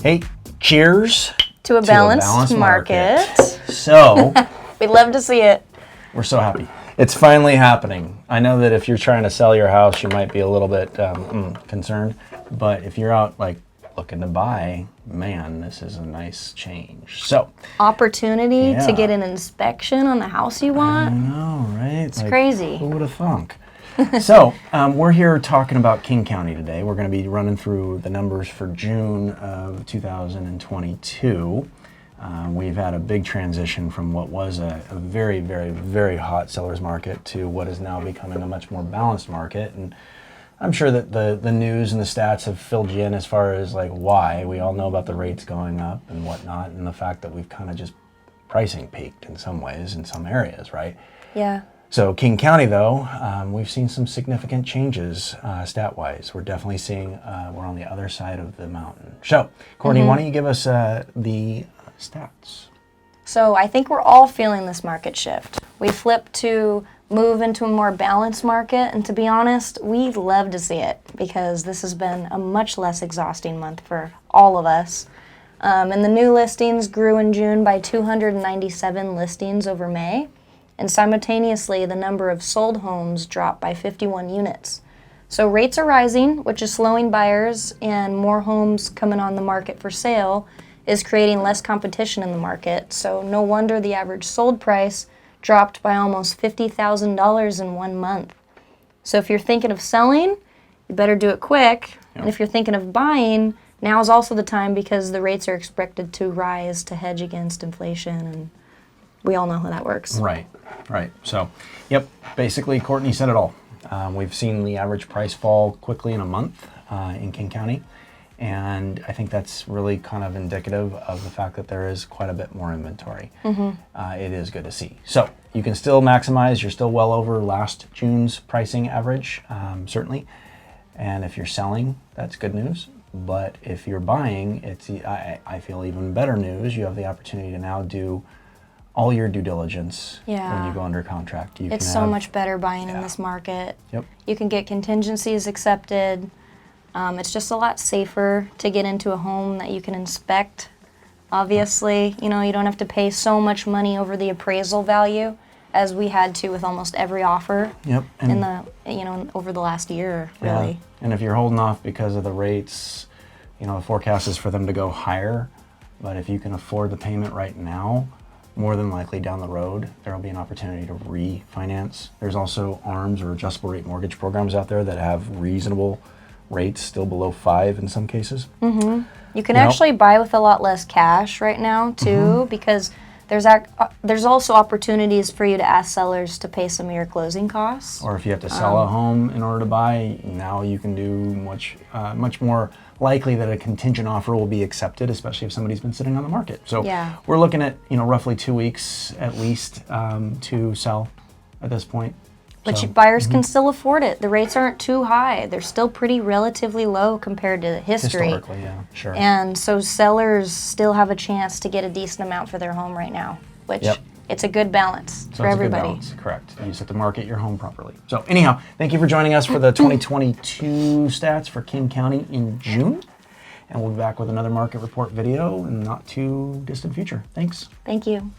Hey, cheers to a balanced market. So, we'd love to see it. We're so happy. It's finally happening. I know that if you're trying to sell your house, you might be a little bit concerned, but if you're out like looking to buy, man, this is a nice change. So, opportunity to get an inspection on the house you want. I know, right? It's crazy. Who would have thunk? So, we're here talking about King County today. We're going to be running through the numbers for June of 2022. We've had a big transition from what was a very, very, very hot seller's market to what is now becoming a much more balanced market. And I'm sure that the news and the stats have filled you in as far as like why. We all know about the rates going up and whatnot, and the fact that we've kind of just pricing peaked in some ways in some areas, right? Yeah. So King County, though, we've seen some significant changes stat-wise. We're definitely seeing we're on the other side of the mountain. So, Courtney, why don't you give us the stats? So I think we're all feeling this market shift. We flipped to move into a more balanced market, and to be honest, we'd love to see it because this has been a much less exhausting month for all of us. And the new listings grew in June by 297 listings over May. And simultaneously, the number of sold homes dropped by 51 units. So rates are rising, which is slowing buyers, and more homes coming on the market for sale is creating less competition in the market. So no wonder the average sold price dropped by almost $50,000 in 1 month. So if you're thinking of selling, you better do it quick. Yep. And if you're thinking of buying, now is also the time because the rates are expected to rise to hedge against inflation, and we all know how that works. Right. So, yep, basically Courtney said it all. We've seen the average price fall quickly in a month in King County, and I think that's really kind of indicative of the fact that there is quite a bit more inventory. It is good to see. So, you can still maximize. You're still well over last June's pricing average, certainly. And if you're selling, that's good news. But if you're buying, I feel even better news. You have the opportunity to now do all your due diligence when you go under contract. It's so much better buying in this market. Yep. You can get contingencies accepted. It's just a lot safer to get into a home that you can inspect. Obviously, you don't have to pay so much money over the appraisal value as we had to with almost every offer. Yep. And over the last year, really. Yeah. And if you're holding off because of the rates, the forecast is for them to go higher. But if you can afford the payment right now, more than likely down the road, there will be an opportunity to refinance. There's also ARMs or adjustable rate mortgage programs out there that have reasonable rates, still below 5 in some cases. You can actually buy with a lot less cash right now too, because there's also opportunities for you to ask sellers to pay some of your closing costs. Or if you have to sell a home in order to buy, now you can do much more likely that a contingent offer will be accepted, especially if somebody's been sitting on the market. So we're looking at roughly 2 weeks at least to sell at this point. But buyers can still afford it. The rates aren't too high. They're still pretty relatively low compared to history. Historically, yeah, sure. And so sellers still have a chance to get a decent amount for their home right now, which it's a good balance for everybody. Good balance, correct. You just have to market your home properly. So anyhow, thank you for joining us for the 2022 stats for King County in June. And we'll be back with another market report video in the not too distant future. Thanks. Thank you.